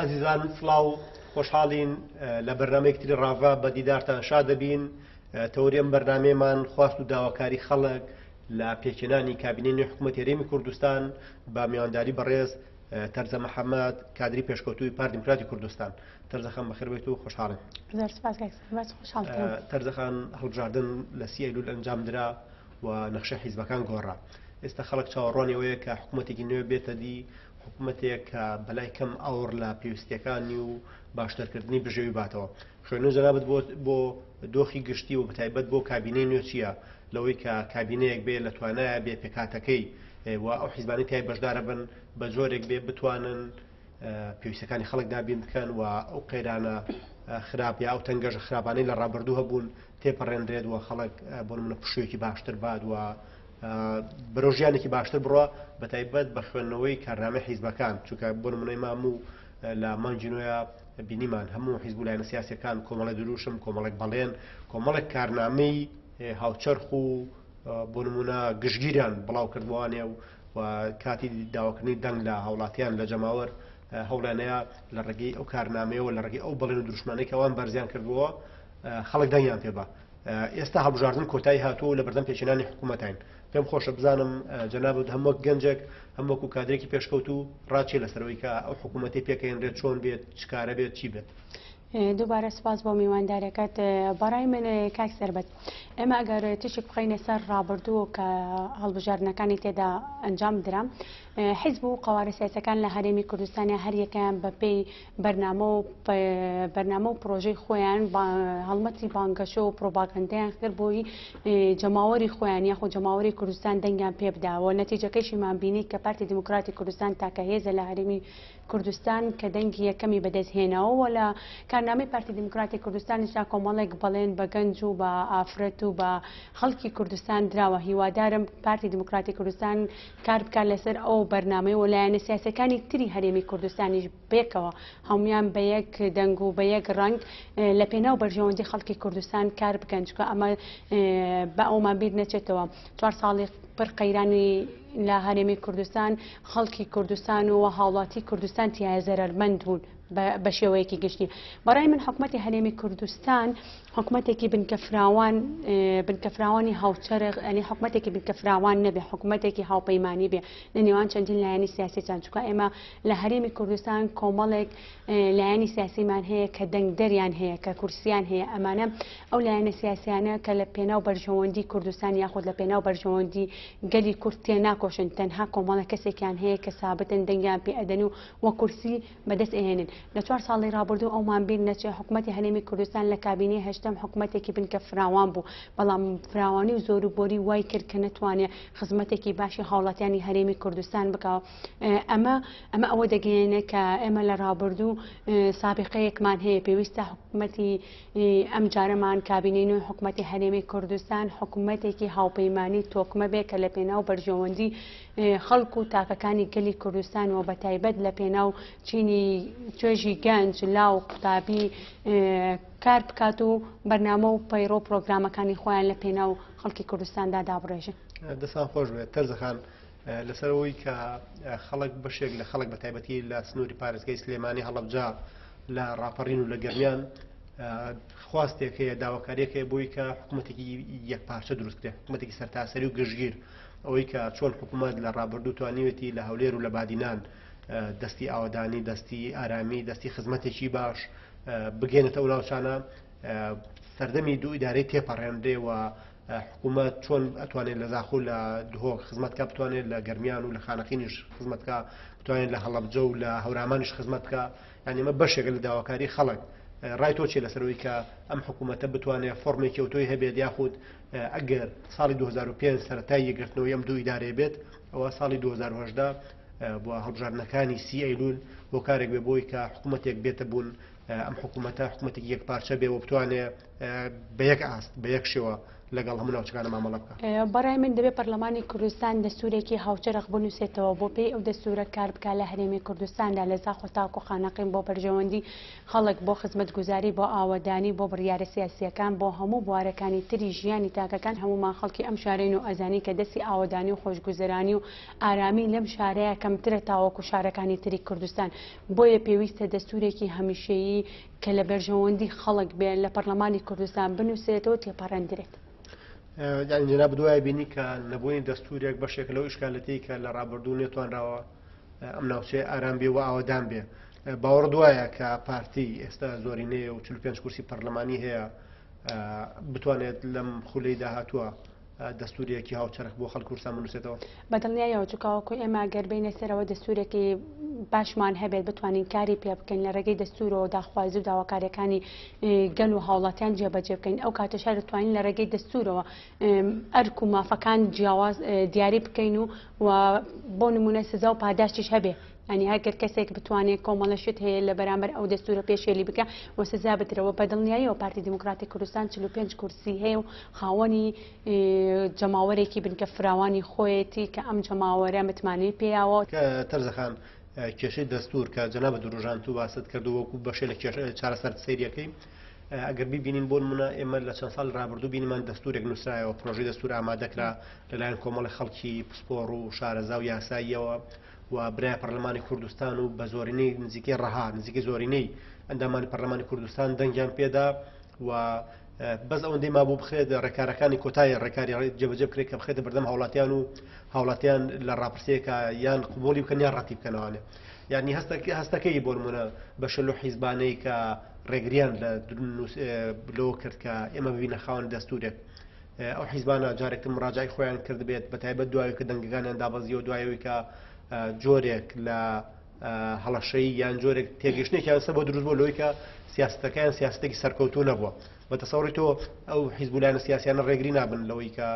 عزیزان سڵاو خۆشحاڵین لە بەرنامەیەکتری ڕاڤا بە دیدارتان شاد دەبین. تەوریەم بەرنامەیەمان خواست و داواکاری خەڵک لە پێکێنانی کابینەی نوێی حکوومەتی هەرێمی کوردستان بە میوانداری بەڕێز تەرزە محەممەد کادری پێشکەوتووی پارتی دیموکراتی کوردستان. تەرزەخان بەخێربێت و خۆشحاڵم. تەرزەخان هەڵبژاردن لە 30 ئەیلول ئەنجام درا و نەخشە حیزبەکان گۆڕا. ئێستا خەڵک چاوەڕوانیەوەیە کە حکوومەتێکی نوێ بێتە دی، حکوومەتێک کە بەلای کەم ئەوڕ لە پێویستیەکانی و باشترکردنی بژێوی باتەوە. خوێنە جەنابەت بۆ دۆخی گشتی و بەتایبەت بۆ کابینەی نوێ چییە؟ لەوەی کە کابینەیەک بێ لە توانایە بێ پێکاتەکەی و ئەو حیزبانی تای بەشدارە بن بە جۆرێک بێ بتوانن پێویستەکانی خەڵک دابین بکەن و ئەو قەیرانە خراپ یا ئەو تەنگەژە خراپانەی لە ڕابردوو هەبوون تێپەڕێنرێت و خەڵک بۆ نمونە پشوویەکی باشتر باد و بەرەو ژیانێکی باشتر بڕوە بەتایبەت بە خوێندنەوەی کارنامەی حیزبەکان. چونکە بۆ نمونەی ماموو لە مانگی نوێیە بینیمان هەموو حیزب و لایەنە سیاسیەکان کۆمەڵی دروشم، کۆمەڵێک بەڵێن، کۆمەڵێک کارنامەی هاوچەرخ و بۆ نمونە گشتگیریان بڵاو کردوانێ و کاتی داواکردنی دەنگ لە هاوڵاتیان لە جەماوەر هەوڵانەیە لە ڕێگەی ئەو کارنامەیەوە لە ڕێگەی ئەو بەڵێن و دروشمانەی کە ئەوان بەرزیان کردبووە خەڵک دەنگیان پێبە. ئێستا هەڵبژاردن کۆتایی هاتووە لە بەردەم پێچێنانی حکوومەتین. پێم خۆشە بزانم جەنابەت هەموو گەنجێک هەمووەکو کادرێکی پێشکەوتو ڕاچێ لەسەرەوەی کە ئەو حکوومەتی پێکەێنرێت چۆن بێت، چکارە بێت، چی بێت. دووبارە سپاس بۆ میواندارەکەت. بەڕای من کاک سەربەت، ئێمە ئەگەر تشێک بخەینە سەر ڕابردوو کە هەڵبژاردنەکانی تێدا ئەنجام درا، حیزب و قەوارە سیاسەکان لە هەرێمی کوردستانی هەر یەکەیان بەپێی بەرنامە و پرۆژەی خۆیان هەڵمەتی بانگەشە و پرۆپاگەندەیان کرد بۆی جەماوەری خۆیان یاخۆ جەماوەری کوردستان دەنگیان پێ بداوە. نەتیجەکەیشیمان بینی کە پارتی دیموکراتی کوردستان تاکە هێزە لە هەرێمی کوردستان کە دەنگی یەکەمی بەدەستهێناوە لە کارنامەی پارتی دیموکراتی کوردستانیشا کۆمەڵێک بەڵێن بە گەنج و بە ئافرەت و بە خەڵکی کوردستان دراوە. هیوادارم پارتی دیموکراتی کوردستان کار بکات لەسەر ئەو بەرنامەی و لایەنە سیاسەکانی تری هەرێمی کوردستانیش بێکەوە هەمویان بە یەک دەنگ و بە یەک ڕنگ لە پێناو بەرژەوەندی خەڵکی کوردستان کار بکەن، چکە ئەمە بە ئەومان بیر نەچێتەوە. 4 ساڵی پڕ قەیرانی لە هەرێمی کوردستان خەڵکی کوردستان و هاوڵاتی کوردستان تیایە زەرەرمەند بوون بە شێوەیەکی گشتی. بەڕای من حکوومەتی هەرێمی کوردستان حکوومەتێکی بنکەفراوانی هاوچەرخ، ئەنی حکوومەتێکی بنکەفراوان نەبێ، حکوومەتێکی هاوپەیمانی بێ لە نێوان چەندین لایەنی سیاسیتان. چونکە ئێمە لە هەرێمی کوردستان کۆمەڵێک لایەنی سیاسیمان هەیە کە دەنگدەریان هەیە، کە کورسیان هەیە. ئەمانە ئەو لایەنە سیاسیانە کە لە پێناو بەرژەوەندی کوردستان یاخود لە پێناو بەرژەوەندی گەلی کورد تێناکۆشن، تەنها کۆمەڵە کەسێکیان هەیە کە سابتن دەنگیان پێ ئەدەن و وە کورسی بەدەست ئەهێنن. لە 4 ساڵی ڕابردوو ئەومان بیر نەچێ حکوومەتی هەرێمی کوردستان لە کابینەی هەشتم حکوومەتێکی بنکە فراوان بوو، بەڵام فراوانی و زۆربۆری وای کرد کە نەتوانێت خزمەتێکی باشی هاوڵاتیانی هەرێمی کوردستان بکەوە. ئەمە ئەوە دەگەیەنێ کە ئێمە لە ڕابردوو سابقەیەکمان هەیە. پێویستە حکوومەتی ئەم جارەمان کابینەی نوێی حکوومەتی هەرێمی کوردستان حکوومەتێکی هاوپەیمانی تۆکمە بێ کە لە پێناو بەرژەوەندی خەڵک و تاکەکانی گەلی کوردستان و بەتایبەت لە پێناو چینی توێژی گەنج لاو قوتابی کار بکات و بەرنامە و پەیڕۆ پرۆگرامەکانی خۆیان لە پێناو خەڵکی کوردستاندا دابڕێژن. دەستان خۆش بێت تەرزەخان، لەسەرەوەی کە خەڵک بەشێک لە خەڵک بەتایبەتی لە سنووری پارێزگای سلێمانی هەڵەبجا لە ڕاپەڕین و لە گەرمیان خواستێک هەیە، داواکاریەک هەیە بۆی کە حکوومەتێکی یەکپارچە دروستکرێت، حکوومەتێکی سەرتاسەری و گشتگیر. ئەوەی کە چۆن حکوومەت لە ڕابردوو توانیوێتی لە هەولێر و لە بادینان دەستی ئاوادانی، دەستی ئارامی، دەستی خزمەتێکی باش بگەێنێتە ئەو ناوچانە سەردەمی دوو ئیدارەی تێپەڕێنرێ و حکوومەت چۆن ئەتوانێت لە زاخۆ لە دهۆک خزمەتکە بتوانێت لە گەرمیان و لە خانەقینیش خزمەتکە بتوانێت لە هەڵەبجە و لە هەورامانیش خزمەتکە. یعنی ئەمە بەشێک لە داواکاری خەڵک. ڕای تۆ چێ لەسەرەوەی کە ئەم حکوومەتە بتوانێت فۆرمێکی ئۆتۆی هەبێت یاخود ئەگەر ساڵی 2005 سەرەتای یەکگرتنەوەی ئەم دوو ئیدارەیە بێت ئەوە ساڵی 2010 بۆ هەڵبژاردنەکانی 30 ئەیلول بۆ کارێک بێ بۆی کە حکوومەتێک بێتە بوون ئەم حکوومەتە حکوومەتێکی یەکپارچە بێ و بتوانێت بە یەک ئاست بە یەک شێوە لەگەڵ هەموو ناوچەکانە مامەڵە بکات. بەڕای من دەبێت پەرلەمانی کوردستان دەستورێکی هاوچەرخ بنووسێتەوە بۆ پێی ئەو دەستورە کار بکات لە هەرێمی کوردستاندا لە زاخۆ تاکو خانەقین بۆ بەرژەوەندی خەڵک بۆ خزمەتگوزاری بۆ ئاوەدانی بۆ بڕیارە سیاسیەکان بۆ هەموو بوارەکانی تری ژیانی تاکەکان هەمومان خەڵکی ئەم شارەین و ئەزانی کە دەستی ئاوەدانی و خۆشگوزەرانی و ئارامی لەم شارەیە کەمترە تاوەکو شارەکانی تری کوردستان بۆیە پێویستە دەستورێکی هەمیشەیی کە لە بەرژەوەندی خەڵک بێن لە پەرلەمانی کوردستان بنووسێتەوە تێپەڕەندرێت. یعنی جناب دوای بینی کە نەبوونی دەستورێک بەشێک لەو ئیشکالەتی کە لە ڕابردوو نێتوانراوە ئەم ناوچەیە ئارام بێ و ئاوەدان بێ باوەڕ دوایە کە پارتی ئێستا زۆرینەیە و 45 کورسی پەرلەمانی هەیە بتوانێت لەم خولەی داهاتووە دەستورێکی هاوچەرخ بۆ خەڵک کوردستان بنووسێتەوە. بەدڵنیایەوە چکاوەکو ئێمە گەربەی نەسەرەوە دەستورێکی باشمان هەبێت بتوانین کاری پێ بکەین لە ڕێگەی دەستورەوە داخوازی و داواکاریەکانی گەل و هاوڵاتیان جێبەجێ بکەین ئەو کاتەش دەتوانین لە ڕێگەی دەستورەوە ئەرک و مافەکان جیاواز دیاری بکەین و بۆ نمونە سزا و پاداشتیش هەبێ. ینی هەرگەر کەسێک بتوانێت کۆمەڵەشت هەیە لە بەرامبەر ئەو دەستورە پێشێلی بکە و سزا بدرەوە. بەدڵنیاییەوە پارتی دیموکراتی کوردستان 45 کورسی هەیە و خاوەنی جەماوەرێکی بنکە فراوانی خۆیەتی کە ئەم جەماوەرە متمانەی پێیاوە. تەرزەخان کێشەی دەستور کە جەناب دروژان تو باست کردو وەکو بەشێ لە چارەسەر سەیریەکەی ئەگەر ببینین بۆ نمونە ئێمە لە چەند ساڵ ڕابردوو بینیمان دەستورێک نووسرایەوە پرۆژەی دەستور ئامادەکرا لەلایەن کۆمەڵی خەڵکی پسپۆڕ و شارەزا و یاساییەوە و برای پەرلەمانی کوردستان و بە زۆرینەی نزیکەی ڕەها نزیکەی زۆرینەی ئەندامانی پەرلەمانی کوردستان دەنگیان پێدا و بەس ئەوەندەی مابوو بخێت ڕێکارەکانی کۆتایی ڕێکاری جێبەجێ بکرێت کە بخێتە بەردەم هاوڵاتیان و هاوڵاتیان لە ڕاپرسەیەکە یان قبولی بکەن یان ڕەتی بکەنەوەێ. یعنی هەستەکەی بۆ نمونە بەشە لە حیزبانەی کە ڕێگریان لەوە کرد کە ئێمە ببینە خاوەن دەستورێک ئەو حیزبانە جارێکتر مراجعی خۆیان کرد بێت بە تایبەت دوایی کە دەنگەکانیان دابەزیەوە دوایەوەی کە جۆرێک لە هەڵەشەی یان جۆرێک تێگەشتێکیان سە بۆ دروست بۆ لەوەی کە سیاستەکەیان سیاستێکی سەرکەوتوو نەبووە بە تەسەوڕی تۆ ئەو حیزبولایەنە سیاسیانە ڕێگری نابن لەوەی کە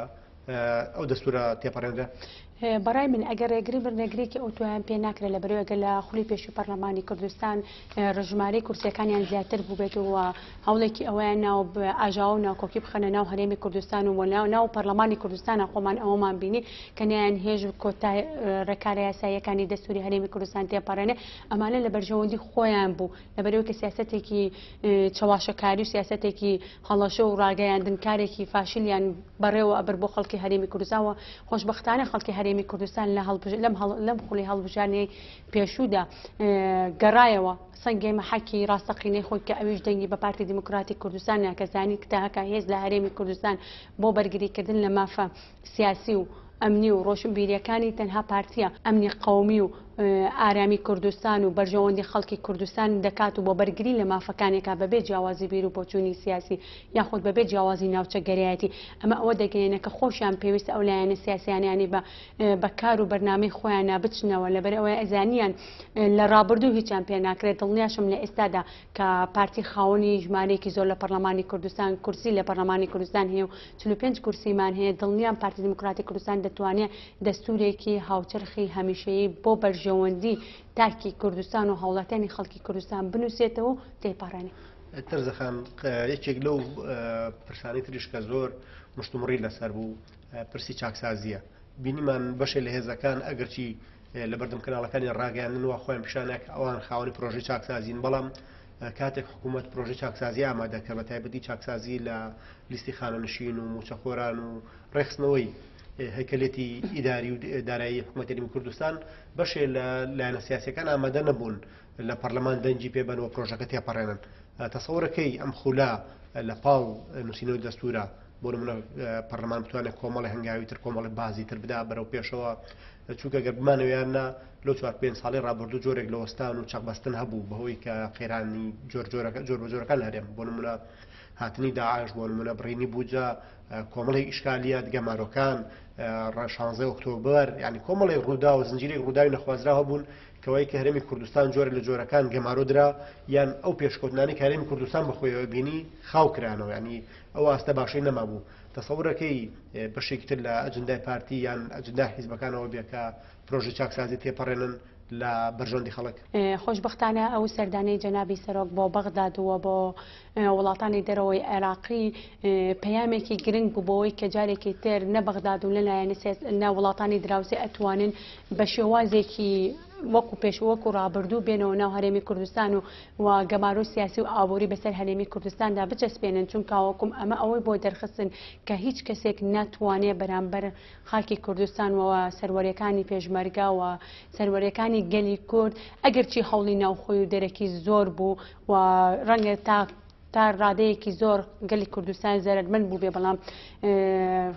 ئەو دەستورە تێپەڕێنرا. بەڕای من ئەگەر ڕێگری بنەگرێکی ئەو تویان پێ ناکرێت لە بەرەوەگە لە خولی پێشوو پەرلەمانی کوردستان ڕژمارەی کورسیەکانیان زیاتر بوو بێت و هەوڵێکی ئەویان ناو ئاژاو و ناوکۆکی بخەنە ناو هەرێمی کوردستان و ناو پەرلەمانی کوردستانە خۆمان ئەوەمان بینی کە نیان هێژ و کۆتای ڕێکارە یاساییەکانی دەستوری هەرێمی کوردستان تێپەڕێنێ ئەمانە لە بەرژەوەندی خۆیان بوو لە بەرەوەی کە سیاسەتێکی چاواشەکاری و سیاسەتێکی هەڵەشە و ڕاگەیاندن کارێکی فاشیلیان بەڕێوە ئەبەر بۆ خەڵکی هەرێمی کوردستانەوە خۆشبەختانە خەڵکی هەرێمی کوردستان لەم خولی هەڵبژارنەی پێشوودا گەڕایەوە سەنگی مەحەکی ڕاستەقینەی خۆی کە ئەویش دەنگی بە پارتی دیموکراتی کوردستان کەزانی کتاهەکە هێز لە هەرێمی کوردستان بۆ بەرگریکردن لە مافە سیاسی و ئەمنی و ڕۆشنبیریەکانی تەنها پارتیە ئەمنی قەومی و ئارامی کوردستان و بەرژەوەندی خەڵکی کوردستان دەکات و بۆ بەرگری لە مافەکانێکا بەبێ جیاوازی بیر و بۆچوونی سیاسی یاخود بەبێ جیاوازی ناوچە گەرایەتی ئەمە ئەوە دەگەێنە کە خۆشیان پێویستە ئەو لایەنە سیاسیانیانی بە کار و بەرنامەی خۆیان بچنەوە لەبەر ئەوەی ئەزانیان لە ڕابردوو هیچیان پێ ناکرێت دڵنیاشم لە ئێستادا کە پارتی خاوەنی ژمارەیەکی زۆر لە پەرلەمانی کوردستان کورسی لە پەرلەمانی کوردستان هەیە و 45 کورسیمان هەیە دڵنیان پارتی دیموکراتی کوردستان دەتوانێت دەستورێکی هاوچەرخی هەمیشەیی بۆ بەرژەوەندی تاکی کوردستان و هاوڵاتیانی خەڵکی کوردستان بنووسێتەوە و تێپەڕێنێ. تەرزەخان یەکێک لەو پرسانی تریش کە زۆر مشتومڕی لەسەر بوو پرسی چاکسازیە بینیمان بەشێ لە هێزەکان ئەگەرچی لە بەردەم کەناڵەکانی ڕاگەیاندنەوە خۆیان پیشانێک ئەوان خاوەنی پرۆژەی چاکسازین بەڵام کاتێک حکوومەت پرۆژەی چاکسازی ئامادەکە بە تایبەتی چاکسازی لە لیستی خانەنشین و موچەخۆران و ڕێخستنەوەی هەیکلێتی ئیداری و دارایی حکوومەتی هەرێمی کوردستان بەشێ لە لایەنە سیاسیەکان ئامادە نەبوون لە پەرلەمان دەنگی پێبەنەوە پرۆژەکە تێپەڕێنن تەسەوڕەکەی ئەم خولا لە پاڵ نووسینەوەی دەستورە بۆ نمونە پەرلەمان بتوانێت کۆمەڵی هەنگاوی تر کۆمەڵی بازی تر بدا بەرەو پێشەوە چونکە گەر بمانەوەیاننا لەو 4-5 ساڵی ڕابردوو جۆرێک لە وەستان و چاقبەستن هەبوو بەهۆی کە قێرانی جۆر بە جۆرەکان هەرێم بۆ نمونە هاتنی داعش بۆ نمونە بڕینی بووجە کۆمەڵی ئیشکالیات گەمارۆکان 16 ئۆکتۆبر ینی کۆمەڵی ڕوودا و زنجیرەی ڕووداوی نەخوازراوە بوون کەوەی کە هەرێمی کوردستان جۆرە لە جۆرەکان گەمارۆدرا یان ئەو پێشکەوتنانی کە هەرێمی کوردستان بەخۆیەوە بینی خاو کرانەوە ینی ئەو ئاستە باشەی نەمابوو تەسەوڕەکەی بەشێکی تر لە ئەجندای پارتی یان ئەجندای حیزبەکانەوە بێکە پرۆژە چاکسازی تێپەڕێنن لە بەرژەوەندی خەڵک. خۆشببختانە ئەو سەردانەی جەنابی سەرۆک بۆ بەغدادوە بۆ وڵاتانی دەرەوەی عێراقی پەیامێکی گرنگ بوو بۆەوەی کە جارێکی تر نە بەغداد و لە وڵاتانی دراوسێ ئەتوانن بە شێوازێکی وەکو پێشوەکو ڕابردوو بێنەوە ناو هەرێمی کوردستان و گەمارۆ سیاسی و ئابووری بەسەر هەرێمی کوردستاندا بچەسپێنن چونکە وەکوم ئەمە ئەوەی بۆ دەرخستن کە هیچ کەسێک ناتوانێت بەرامبەر خاکی کوردستان و سەروەریەکانی پێشمەرگا و سەروەریەکانی گەلی کورد ئەگەرچی هەوڵی ناوخۆی و دەرەکی زۆر بوو و ڕەنگە تا ڕادەیەکی زۆر گەلی کوردستان زەرمەند بوو بێ بەڵام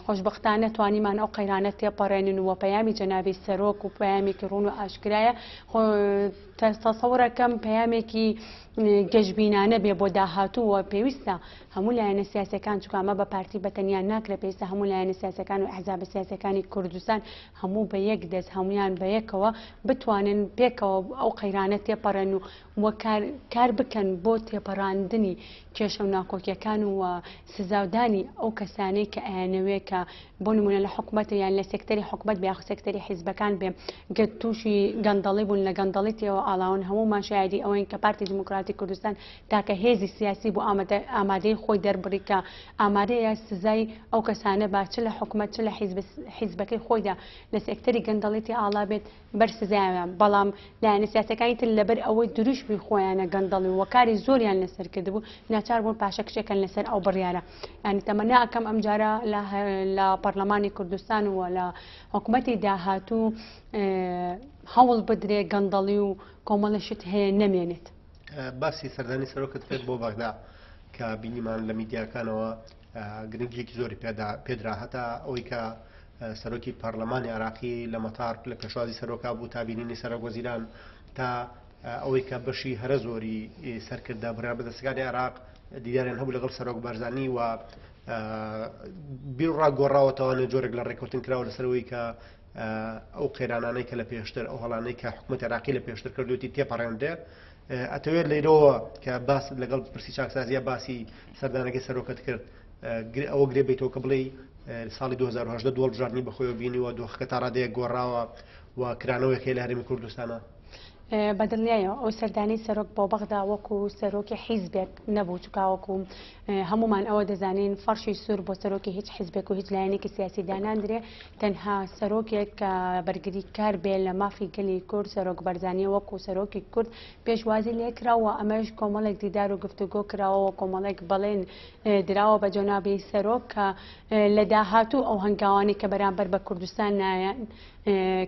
خۆشببختانە توانیمان ئەو قەیرانە تێپەڕێنن و پەیامی جەنابی سەرۆک و پەیامێکی ڕوون و ئاشکرایە تەسەوڕەکەم پەیامێکی گەشتبینانە بێ بۆ داهاتوو و پێویستە هەموو لایەنە سیاسەکان چکامە بە پارتی بەتەنیا ناکرێ پێویستە هەموو لایەنە سیاسەکان و ئەحزاب سیاسەکانی کوردستان هەموو بە یەک دەست هەمویان بە یەکەوە بتوانن پێکەوە ئەو قەیرانە تێپەڕێن و کار بکەن بۆ تێپەڕاندنی کێشە و ناکۆکیەکان و سزاودانی ئەو کەسانەی کە ئەیانەوێ کە بۆ نمونە لە حکوومەت یان لە سێکتەری حکوومەت بێ سێکتەری حیزبەکان بێ گە تووشی گەندەڵی بوون لە گەندەڵیتەوە ئاڵاون هەمومان شایدی ئەوەین کە پارتی دموکراتی کوردستان تاکە هێزی سیاسی بۆ ئامادەی خۆی دەربڕی کە ئامادەیە سزای ئەو کەسانە با چ لە حکوومەت چ لە حیزبەکەی خۆیدا لە سێکتەری گەندەڵیتی ئاڵا بێت بەر سزایان بەڵام لایەنە سیاسەکانی تر لەبەر ئەوەی دروشمی خۆیانە گەندەڵی وەکاری زۆریان لەسەر کردبوو ناچار بوون پاشەکشێکن لەسەر ئەو بڕیارە ینی تەمەنا ئەەکەم ئەم جارە لە پەرلەمانی کوردستان و لە حکوومەتی داهاتوو هەوڵ بدرێ گەندەڵی و کۆمەڵەشت هەیە نەمێنێت. باسی سەردانی سەرۆکت کرد بۆ بەغدا کە بینیمان لە میدیاکانەوە گرنگێکی زۆری پێدرا هەتا ئەوەی کە سەرۆکی پەرلەمانی عراقی لە مەتار لە پێشوازی سەرۆکا بوو تا بینینی سەرۆک وەزیران تا ئەوەی کە بەشی هەرە زۆری سەرکرددا بڕیار بەدەستگانی عراق دیدارێن هەبوو لەگەڵ سەرۆک بارزانی و بیر ڕاگۆڕاوەتەوە جۆرێک لە ڕێکوتن کراوە لەسەرەوەی کە ئەو قەیرانانەی کە لە پێشتر ئەو هەڵانەی کە حکوومەت عراقی لە پێشتر کردوتی تێپەڕێندێ ئەتەوێت لەیرەوە کە باس لەگەڵ پرسی چاکسازیە باسی سەردانەکەی سەرۆکت کرد ئەوە گرێ بیتەوە کە بڵێ ساڵی 2010 دووەڵبژاردننی بەخۆیەوە بینیوە دۆخەکە تا ڕادەیە گۆڕاوە و کرانەوەیەکەی لە هەرێمی کوردستانە. بەدڵنیایە ئەو سەردانی سەرۆک بۆ بەغدا وەکو سەرۆکی حیزبێک نەبوو چکاوەکو هەمومان ئەوە دەزانین فەرشی سوور بۆ سەرۆکی هیچ حیزبێک و هیچ لایەنێکی سیاسی داناندرێ تەنها سەرۆکێک کە بەرگری کار بێ لە مافی گەلی کورد سەرۆک بەرزانی وەکو سەرۆکی کورد پێشوازی لێکراوە ئەمەش کۆمەڵێک دیدار و گفتوگۆ کراوە کۆمەڵێک بەڵێن دراوە بە جۆنابی سەرۆک کە لە داهاتوو ئەو هەنگاوانی کە بەرامبەر بە کوردستان نایەن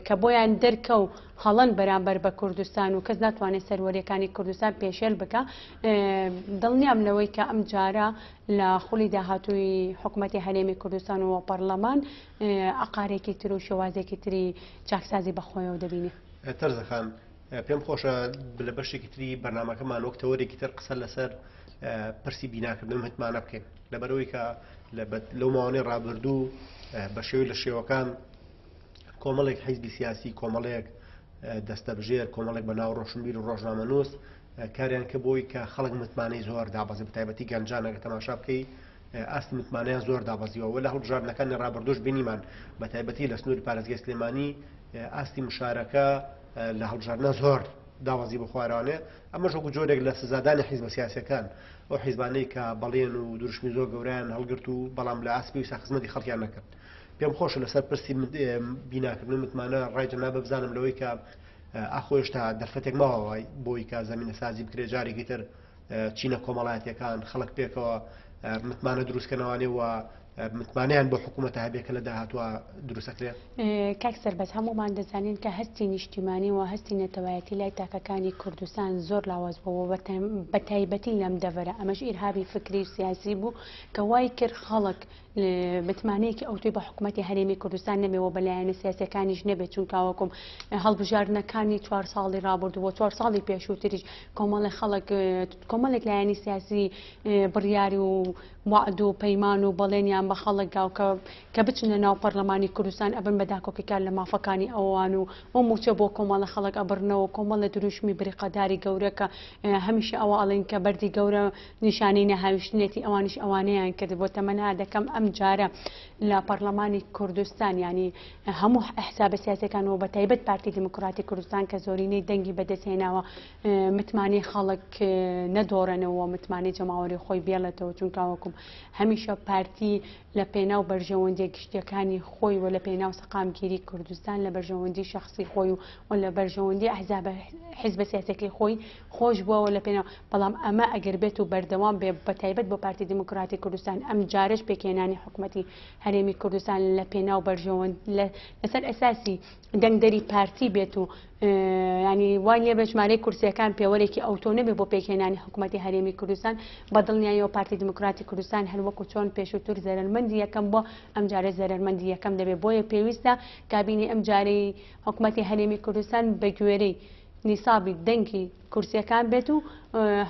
کە بۆیان دەرکە و هەڵەن بەرامبەر بە کوردستان و کەس ناتوانێت سەروەریەکانی کوردستان پێشێل بکە دڵنیام لەوەی کە ئەم جارە لە خولی داهاتووی حکوومەتی هەرێمی کوردستان و پەرلەمان عقارێکی تر و شێوازێکی تری چاکسازی بەخۆیەوە دەبینێ. تەرزەخان پێم خۆشە لە بەشێکی تری بەرنامەکەمان وەک تەوەرێکی تر قسە لەسەر پرسی بیناکردن هەتمانە بکەین لەبەرەوەی کە لەو ماوەی ڕابردوو بە شێوەی لە شێوەکان کۆمەڵێک حیزبی سیاسی کۆمەڵەیەک دەستە بژێر کۆمەڵێک بە ناو ڕۆشنبیر و ڕۆژنامەنووس کاریان کە بۆی کە خەڵک متمانەی زۆر دابەزی بەتایبەتی گەنجانەکە تەماشا بکەی ئاستی متمانەیان زۆر دابەزیەوە لە هەڵبژاردنەکانی ڕابردوش بینیمان بەتایبەتی لە سنووری پارێزگای سلێمانی ئاستی مشارەکە لە هەڵبژاردنە زۆر داوازی بە خوارانێ ئەمەش وەکو جۆرێک لە سزادانی حیزبە سیاسەکان ئەو حیزبانەی کە بەڵێن و دروشمی زۆر گەوریان هەڵگرت و بەڵام لە ئاسپی و ساخزمەتی خەڵکیان نەکرد. پێم خۆشە لەسەر پرسی بیناکردن متمانە ڕای جەنابە بزانم لەوەی کە ئاخۆش تا دەرفەتێک ماوەوەی بۆی کە زەمینە سازی بکرێ جارێکی تر چینە کۆمەڵایەتەکان خەڵک پێکەوە متمانە دروستکەنەوەی و متمانیان بۆ حکوومەتە هەبێ کە لە داهاتوە دروستەکرێت. کاک سەربەز هەمومان دەزانین کە هەستی نیشتیمانی و هەستی نەتەوایەتی لای تاکەکانی کوردستان زۆر لاواز بووە بە تایبەتی لەم دەڤەرە ئەمەش ئیرهابی فکری سیاسی بوو کە وای کرد خەڵک متمانەیەکی ئەوتوی بە حکوومەتی هەرێمی کوردستان نەبێەوە بەلایەنە سیاسەکانیش نەبێت چونکە وەکوم هەڵبژاردنەکانی 4 ساڵی ڕابردووە 4 ساڵی پێشووتریش کۆمەڵی خەڵک کۆمەڵێک لایەنی سیاسی بڕیاری و وعد و پەیمان و بەڵێنیان بەیان بە خەڵکگا و کە بچنە ناو پەرلەمانی کوردستان ئەبن بە داکۆکیکار لە مافەکانی ئەوان و ئەو موچە بۆ کۆمەڵە خەڵک ئەبڕنەوە کۆمەڵە دروشمی بریقەداری گەورەکە هەمیشە ئەوە ئەڵێن کە بەردی گەورە نیشانەی نەهاویشتنێتی ئەوانش ئەوانەیان کرد بۆ تەمەنا دەکەم ئەم جارە لە پەرلەمانی کوردستان ینی هەموو حسابە سیاسەکانەوە بە تایبەت پارتی دموکراتی کوردستان کە زۆرینەی دەنگی بەدەستهێناوە متمانەی خەڵک نەدۆڕێنەوە متمانەی جەماوەری خۆی بێڵێتەوە چونکاوەکم هەمیشە پارتی لە پێناو بەرژەوەندی گشتیەکانی خۆی و لە پێناو سەقامگیری کوردستان لە بەرژەوەندی شخصی خۆی و لە بەرژەوەندی ئەحزابە حیزبە سیاسەکەی خۆی خۆش بووەوە لە پێناو بەڵام ئەمە ئەگەر بێت و بەردەوام بێ بە تایبەت بۆ پارتی دموکراتی کوردستان ئەم جارش پێکێنانی حکوومەتی هەرێمی کوردستان لە پێناو بەرژەوەند لەسەر ئەساسی دەنگدەری پارتی بێت و ینی وانە بە ژمارەی کورسیەکان پێوەرێکی ئەوتۆنە بێ بۆ پێکێنانی حکوومەتی هەرێمی کوردستان بەدڵنیایەوە پارتی دموکراتی کوردستان هەروەکو چۆن پێشووتر زەرمەندی یەکەم بۆ ئەم جارە زەرمەندی یەکەم دەبێت بۆیە پێویستە کابینی ئەم جارەی حکوومەتی هەرێمی کوردستان بە گوێرەی نیسابی دەنگی کورسیەکان بێت و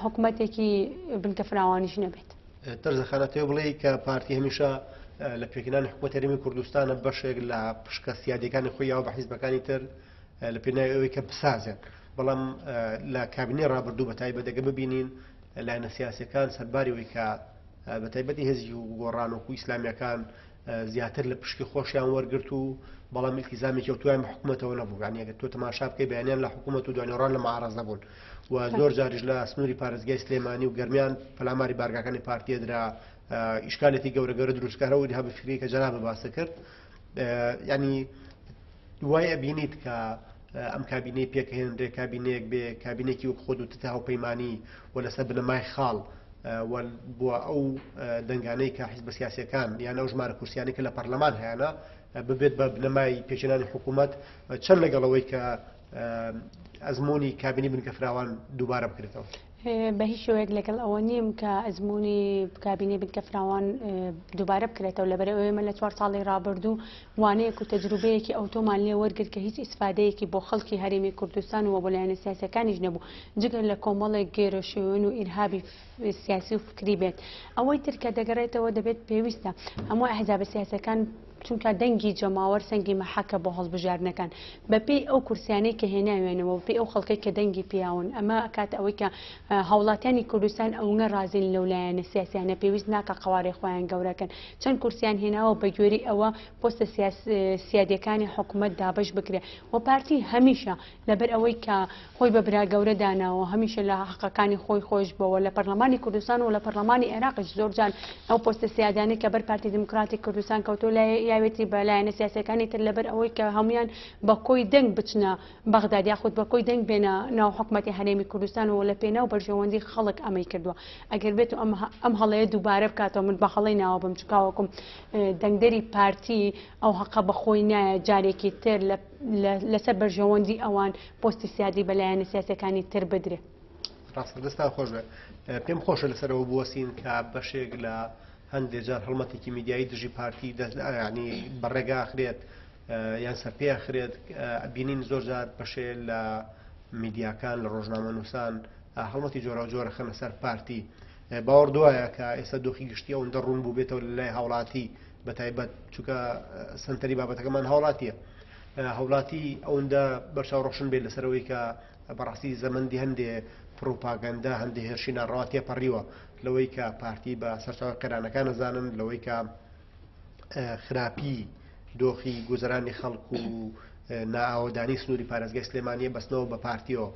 حکوومەتێکی بنکە فراوانیش نەبێت. تەرزەخانەتەوە بڵێ کە پارتی هەمیشە لە پێکردنانی حکوومەت هەرێمی کوردستانە بەشێک لە پشکە سیادەکانی خۆیەوە بە حیزبەکانی تر لە پێناوی ئەوەی کە بسازێن بەڵام لە کابینەی ڕابردوو بە تایبەت دەگە ببینین لایەنە سیاسەکان سەرباریەوەی کە بە تایبەتی هێزی و گۆڕانوەکو ئیسلامیەکان زیاتر لە پشکی خۆشیان وەرگرت و بەڵام التیزامی کەوتویان بە حکوومەتەوە نەبوو یعنی ئەگەر تۆ تەماشا بکەی بەیانیان لە حکوومەت و دوانێڕان لە معارەز نەبوون و زۆر جاریش لە سنووری پارێزگای سلێمانی و گەرمیان پەلاماری بارگاکانی پارتیەدرا ئیشکالێتی گەورە گەورە دروستکارە و دیها بفکری کە جەناب باسە کرد ینی دوای ئەبینیت کە ئەم کابینەی پێکهێنرێ کابینەیەک بێ کابینێکی وەک خۆت و تتا هاوپەیمانی و لەسەر بنەمای خاڵ بۆ ئەو دەنگانەی کە حیزبە سیاسیەکان یان ئەو ژمارە کورسیانی کە لە پەرلەمان هەیەە ببێت بە بنەمای پێچێنانی حکوومەت چەند لەگەڵەوەی کە ئەزمموی کابینی بنکە فراوان دووبارە بکرێتەوە. بە هیچ شوەیەک لەگەڵ ئەوە نیم کە ئەزمموی کابینی بنکە فراوان دووبارە بکرێتەوە لەبەرەوەی ئێمە لە 4 ساڵی ڕابردوو وانەیەک و تەجروبەیەکی ئەوتۆمان لێ وەرگرت کە هیچ ئیسفادەیەکی بۆ خەڵکی هەرێمی کوردستان و بۆ لایەنە سیاسەکانیش نەبوو جگەر لە کۆمەڵێک گێرەشێن و ئیرهابی سیاسی و فکری بێت ئەوەی تر کە دەگەڕێتەوە دەبێت پێویستە هەموو ئەحزاب سیاسەکان چونکە دەنگی جەماوەەر سەنگی مەحەکە بۆ هەڵبژاردنەکان بەپێی ئەو کورسیانەی کە هێناوێنەوە بەپێی ئەو خەڵکی کە دەنگی پیاون ئەمە کات ئەوەی کە هاوڵاتیانی کوردستان ئەوە ڕازین لەولایەنە سیاسیانە پێویست ناکە قوارێ خۆیان گەورەکەن چەند کورسیان هێناوە بە گوێری ئەوە پۆستە سیادەکانی حکوومەت دابش بکرێت و پارتی هەمیشە لەبەر ئەوەی کە خۆی بە برا گەورە داناوە هەمیشە لە حقەکانی خۆی خۆش بەوە لە پەرلەمانی کوردستان و لە پەرلەمانی عێراقش زۆرجان ئەو پۆستە سیادانەی کە بەر پارتی دموکراتی کوردستان کەوتۆ یاوێتی بەلایەنە سیاسەکانی تر لەبەر ئەوەی کە هەمویان بە کۆی دەنگ بچنە بەغداد یاخود بە کۆی دەنگ بێنە ناو حکوومەتی هەرێمی کوردستان و لە پێناو بەرژەوەندی خەڵک ئەمەی کردووە ئەگەر بێت و ئەم هەڵەیە دووبارە بکاتەوە من بە هەڵەی ناوە بم چکاوەکم دەنگدەری پارتی ئەو حەقە بەخۆی نایە جارێکی تر لەسەر بەرژەوەندی ئەوان پۆستی سیادی بەلایەنە سیاسەکانی تر بدرێ ڕاستدەستان خۆش بێ پێم خۆشە لەسەرەوە بوەسین کە بەشێک لە هەندێک جار هەڵمەتێکی میدیایی دژی پارتی ینی بەڕێگا ئاخرێت یان سەرپێ ئاخرێت بینین زۆر جار بەشێ لە میدیاکان لە ڕۆژنامە نووسان هەڵمەتی جۆرە جۆرە خەنە سەر پارتی باوەڕ دوایە کە ئێستا دۆخی گشتی ئەوەندە ڕوون بوو بێتەوە لە لای هاوڵاتی بە تایبەت چونکە سنتەری بابەتەکەمان هاوڵاتیە هەوڵاتی ئەوەندە بەرچاو ڕۆشن بێت لەسەرەوەی کە بەڕاستی زەمەندی هەندێ پرۆپاگەندا هەندێک هێرشی ناڕەوا تێپەڕیوە لەوەی کە پارتی بە سەرچاوە قەرانەکان نەزانن لەوەی کە خراپی دۆخی گوزەرانی خەڵک و نائاوەدانی سنووری پارێزگای سلێمانیە بەستنەوە بە پارتیەوە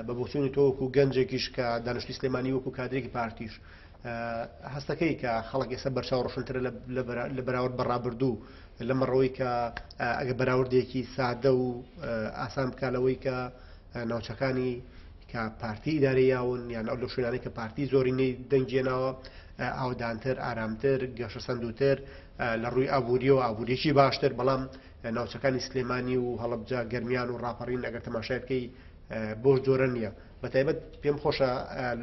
بە بۆچوونی تۆ وەکو گەنجێکیش کە دانیشتوی سلێمانی وەکو کادرێکی پارتیش هەستەکەی کە خەڵک ئێستا بەرچاو ڕۆشنترە لە بەراورد بەڕابردوو لەمەڕەوەی کە ئەگە بەراوردێکی سادە و ئاسان بکالەوەی کە ناوچەکانی کە پارتی ئیدارەی یاون یان ئەو لە شوێنانەی کە پارتی زۆرینەی دەنگێناوە ئاودانتر ئارامتر گەشە سندوتر لە ڕووی ئابوووریەوە ئابوووریەکی باشتر بەڵام ناوچەکانی سلێمانی و هەڵەبجا گەرمیان و ڕاپەڕین ئەگەر تەماشای بکەی بۆش جۆرە نییە بەتایبەت پێم خۆشە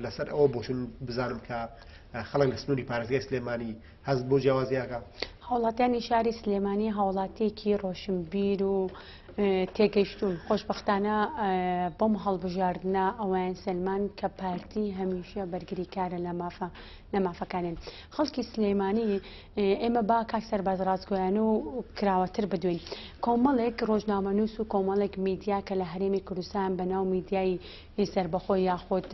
لەسەر ئەوە بۆچون بزانم کە خەڵک لە سنووری پارێزگای سلێمانی هەست بۆ جیاوازیەکە. هاوڵاتیانی شاری سلێمانی هاوڵاتیەکی ڕۆشنبیر و تێگەیشتون خۆشببختانە بۆم هەڵبژاردنە ئەویان سلمان کە پارتی هەمیشە بەرگریکارە لە مافەکانن. خەڵکی سلێمانی ئێمە با کاک سەرباز ڕاستگۆیان و کراوەتر بدوین. کۆمەڵێک ڕۆژنامەنووس و کۆمەڵێک میدیا کە لە هەرێمی کوردستان بەناو میدیای سەربەخۆی یاخۆت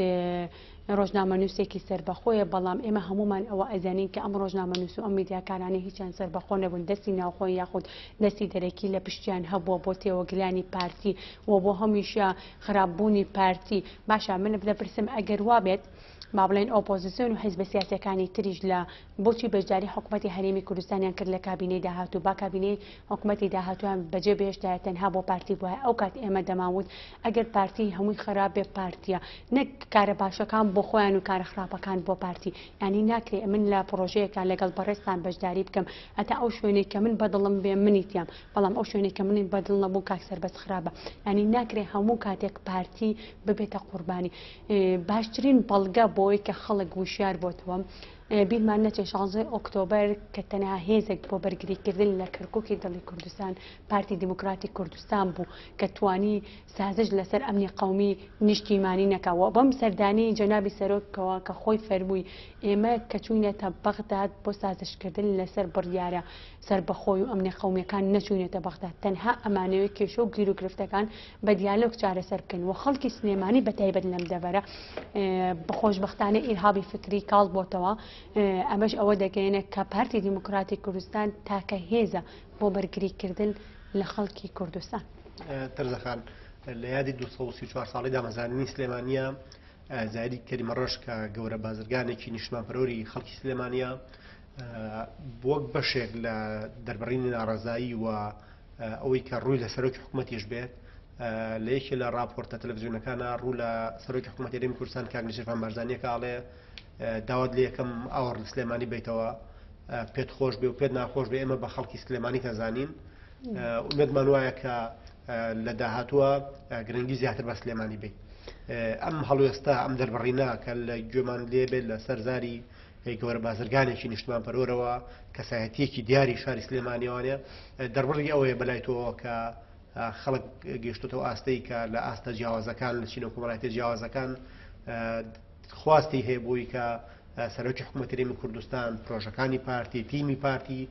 ڕۆژنامەنووسێکی سەربەخۆیە، بەڵام ئێمە هەمومان ئەوە ئەزانین کە ئەم ڕۆژنامەنووس و ئەم میدیاکارانی هیچیان سەربەخۆ نەبوون، دەستی ناوخۆی یاخود دەستی دەرەکی لە پشتیان هەبووە بۆ تێوەگلانی پارتی و بۆ هەمیشە خراپبوونی پارتی. باشە من دەپرسم ئەگەر وا بێت با بڵێن ئۆپۆزیسیۆن و حیزبە سیاسەکانی تریش لە بۆچی بەشداری حکوومەتی هەرێمی کوردستانیان کرد لە کابینەی داهاتوو، با کابینەی حکوومەتی داهاتویان بەجێ بهێشتایە تەنها بۆ پارتی بووە. ئەو کات ئێمە دەماوت ئەگەر پارتی هەمووی خراپ بێ پارتیە، نەک کارە باشەکان بۆ خۆیان و کارە خراپەکان بۆ پارتی. ینی ناکرێت من لە پرۆژەیەکە لەگەڵ بەڕێستان بەشداری بکەم ئەتا ئەو شوێنێک کە من بەدڵم بێ منیتیام، بەڵام ئەو شوێنێک کە منی بەدڵ نەبوو کاک سەربەز خراپە. ینی ناکرێت هەموو کاتێک پارتی ببێتە قوربانی. باشترین بەڵگە بۆی کە خەڵک وشیار بۆتەوە بیرمان نەچێ 16 ئۆکتۆبەر کە تەنها هێزێک بۆ بەرگریکردن لە کەرکووکی دڵی کوردستان پارتی دیموکراتی کوردستان بوو کە توانی سازش لەسەر ئەمنی قەومی نیشتیمانی نەکەوە. بەم سەردانی جەنابی سەرۆکەوە کە خۆی فەرمووی ئێمە کە چوونێتە بەغداد بۆ سازشکردن لەسەر بڕیارە سەربەخۆی و ئەمنی قەومیەکان نەچوونێتە بەغداد، تەنها ئەمانەوەی کێشە و گیر و گرفتەکان بە دیالۆگ چارەسەر بکەن و خەڵکی سلێمانی بەتایبەت لەم دەبەرە بەخۆشبەختانە ئیرهابی فکری کاڵ بۆتەوە. ئەمەش ئەوە دەگەێنێت کە پارتی دیموکراتی کوردستان تاکە هێزە بۆ بەرگریکردن لە خەڵکی کوردستان. تەرزەخان لە یادی 234 ساڵی دامەزاننی سلێمانیە زایدی کەریمە ڕۆژ کە گەورە بازرگانێکی نیشتمانپەرۆری خەڵکی سلێمانیە وەک بەشێک لە دەربڕینی ناڕەزایی و ئەوەی کە ڕووی لە سەرۆکی حکوومەتیش بێت لە یەکی لە راپۆرتە تەلەڤیزیۆنەکانە ڕوو لە سەرۆکی حکوومەتی هەرێمی کوردستان کاک نەشیرفان بارزانیەکە ئاڵێ داوات لە یەکەم ئاوەڕ لە سلێمانی بیتەوە پێت خۆش بێ و پێت ناخۆش بێ ئێمە بە خەڵکی سلێمانی تەزانین ومێدمان وایە کە لە داهاتووە گرنگی زیاتر بە سلێمانی بێ. ئەم هەڵوێستا ئەم دەربڕینە کە لە گوێمان لێبێت لە سەرزاری گەورە بازرگانێکی نیشتمانپەرۆرەوە کەسایەتیەکی دیاری شاری سلێمانیوانە دەربڕی ئەوەیە بەلای تۆ کە خەڵک گەیشتوتەوە ئاستەی کە لە ئاستە جیاوازەکان لە چینە کۆمەڵایەتی جیاوازەکان خواستی هەیە بووی کە سەرۆکی حکوومەتی هەرێمی کوردستان پرۆژەکانی پارتی تیمی پارتی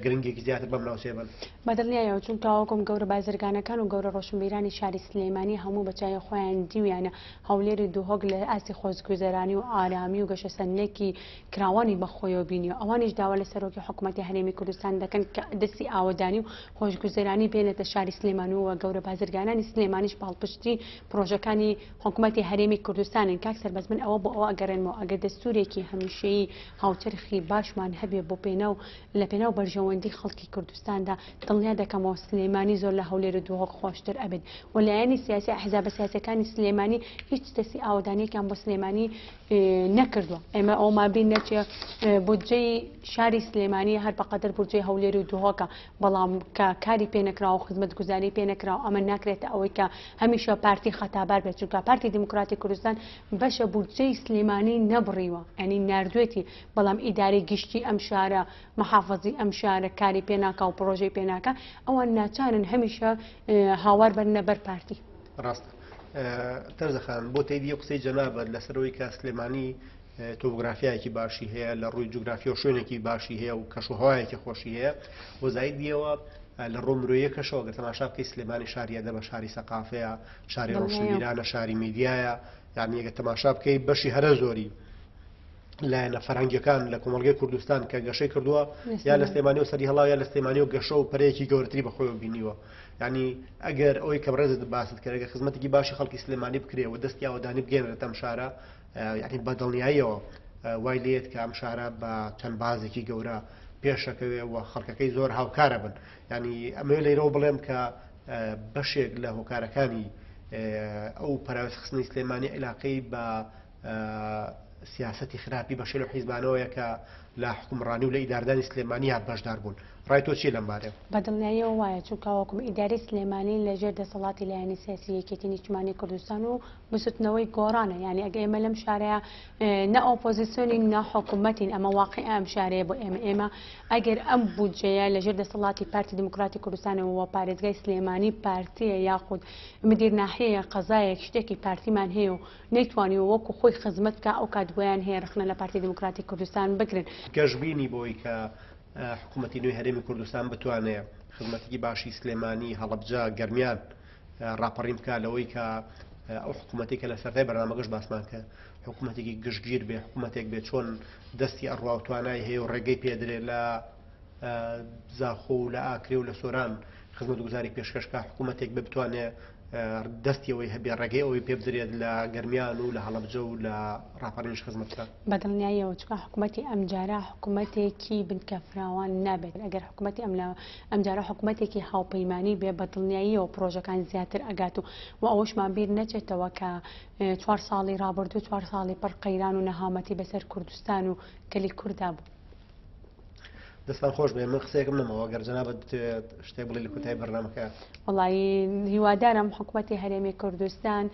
گرنگێکی زیاتر بەم ناوچەیە بن. بەدڵنیایەوە چون تاواکۆم گەورە بازرگانەکان و گەورە ڕۆشنبیرانی شاری سلێمانی هەموو بەچای خۆیان دیویانە هەولێری دووهۆک لە ئاستی خۆزگوزەرانی و ئارامی و گەشەسەنێکی کراوانی بەخۆیەوە بینیەوە. ئەوانیش داوا لە سەرۆکی حکوومەتی هەرێمی کوردستان دەکەن کە دەستی ئاوەدانی و خۆشگوزەرانی بێنێتە شاری سلێمانی و گەورە بازرگانانی سلێمانیش باڵپشتی پرۆژەکانی حکوومەتی هەرێمی کوردستانن. کاک سەربەز من ئەوە بۆ ئەوە ئەگەڕێنمەوە ئەگەر دەستورێکی هەمیشەیی هاوچەرخی باشمان هەبێ بۆ پێناو لە پێناو بەرژەوەندی خەڵکی کوردستاندا دڵنیا دەکەمەوە سلێمانی زۆر لە هەولێر دووهۆک خۆشتر ئەبێت و لایەنی سیاسی ئەحزابە سیاسەکانی سلێمانی هیچ دەستی ئاوەدانیەکیان بۆ سلێمانی نەکردووە. ئێمە ئەومان بین نەچێ بودجەی شاری سلێمانی هەر بەقەدر بودجەی هەولێر و دووهۆکە، بەڵام کە کاری پێنەکراوە خزمەت گوزاری پێنەکراوە ئەمە ناکرێتە ئەوەی کە هەمیشە پارتی خەتابار بێت، چونکە پارتی دیموکراتی کوردستان بەشە بودجەی سلێمانی نەبڕیوە، ینی ناردوێتی، بەڵام ئیدارەی گشتی ئەم شارە محافەزی ئەم شارە کاری پێناکە و پرۆژەی پێناکە ئەوان ناچارن هەمیشە هاوار بەرنە بەر پارتی. ڕاستە تەرزەخان بۆ تێدی قسەی جەنابەت لەسەرەوەی کە سلێمانی تۆپۆگرافیایەکی باشی هەیە لە ڕووی جوگرافیا و شوێنێکی باشی هەیە و کەشوهەوایەکی خۆشی هەیە بۆ زایدیەوە لە ڕۆمرۆیەکەشەوە گە تەماشا بکەی سلێمانی شاریەدە بە شاری سەقافەیە، شاری ڕۆشنبیرانە، شاری میدیایە، یعنی ئەگە تەماشا بکەی بەشی هەرە زۆری لایەنە فەرهەنگیەکان لە کۆمەڵگەی کوردستان کە گەشەی کردووە یا لە سلێمانی و سەری هەڵاو یا لە سلێمانی و گەشە و پەرەیەکی گەورەتری بەخۆیەوە بینیوە. یعنی ئەگەر ئەوەی کە ڕێزت باست کرد ئەگەر خزمەتێکی باشی خەڵکی سلێمانی بکرێ و دەستی ئاوەدانی بگەێنێتە ئەم شارە یعنی بەدڵنیاییەوە وای لێت کە ئەم شارە بە چەند بازێکی گەورە پێشەکەوێ و خەڵکەکەی زۆر هاوکارە بن. یعنی ئەمە لەیرەوە بڵێم کە بەشێک لە هۆکارەکانی ئەو پەراوەستخستنی سلێمانی علاقەی بە سیاسەتی خراپی بەشێ لە حیزبانەوەیە کە لە حکومڕانی و لە ئیداردانی سلێمانی هات بەشدار بوون. ڕای تۆ چی لەم بارەوە؟ بەدڵنیاییەوە وایە چونکە وەکوم ئیداری سلێمانی لەژێر دەسەڵاتی لایەنی سیاسی یەکێتی نیشتیمانی کوردستان و بسوتنەوەی گۆڕانە. یعنی ئەگە ئێمە لەم شارەیە نە ئۆپۆزیسیۆنین نە حکوومەتین، ئەمە واقعی ئەم شارەیە بۆ ئێمە ئەگەر ئەم بودجەیە لەژێر دەسەڵاتی پارتی دموکراتی کوردستانەوە پارێزگای سلێمانی پارتیە یاخود مدیر ناحەیە قەزایەک شتێکی پارتیمان هەیە و نەیتوانی وەکو خۆی خزمەت بکە ئەو کات بۆیان هەیە ڕخنە لە پارتی دموکراتی کوردستان بگرن. گەشتبینی بۆی کە حکوومەتی نوێی هەرێمی کوردستان بتوانێت خزمەتێکی باشی سلێمانی هەڵەبجە گەرمیان ڕاپەڕیم بکە لەوەی کە ئەو حکوومەتێکە لە سەرای بەرنامەگەشت باسمان کە حکوومەتێکی گشتگیر بێ، حکوومەتێک بێت چۆن دەستی ئەڕوا و توانای هەیە و ڕێگەی پێدرێت لە زاخۆ و لە ئاکرێ و لە سۆران خزمەت گوزاری پێشکەشکە حکوومەتێک بتوانێت دەستیەوەی هەبێ ڕێگەی ئەوەی پێ بدرێت لە گەرمیان و لە هەڵەبجە و لە ڕاپەڕینش خزمەتکە. بەدڵنیاییەوە چونکە حکوومەتی ئەمجارە حکوومەتێکی بنکە فراوان نابێت. ئەگەر حکوومەتی ئەمجارە حکوومەتێکی هاوپەیمانی بێ بەدڵنیاییەوە پرۆژەکان زیاتر ئەگات و ئەوەشمان بیر نەچێتەوە کە 4 ساڵی ڕابردوو 4 ساڵی پڕ قەیران و نەهامەتی بەسەر کوردستان و کەلی کووردا بوو. دەستان خۆش بێ، من قسەیەکم نەمەوە گەر جەنابەت شتێک بڵێ لە کۆتایی بەرنامەکە. وڵی هیوادارم حکوومەتی هەرێمی کوردستان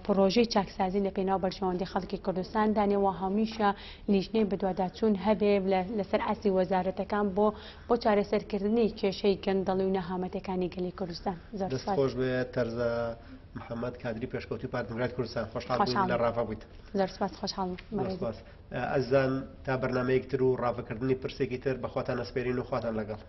پرۆژەی چاکسازی لە پێناو بەرژەوەندی خەڵکی کوردستان دانێەوە هەمیشە لیژنەی بەدواداچوون هەبێ لەسەر ئاسی وەزارەتەکان بۆ چارەسەرکردنی کێشەی گەندەڵی و نەهامەتەکانی گەلی کوردستان. دەست خۆش بێ تەرزە محەممەد کادری پێشکەوتی پارتی دموکراتی کوردستان. خۆشحاڵ بووین لە ڕافە بوویت. زۆر سپاس، خۆشحاڵم. ئەزان تا بەرنامەیەکتر و ڕافەکردنی پرسێکی تر بەخواتان ئەسپێرین و خواتان لەگەڵ.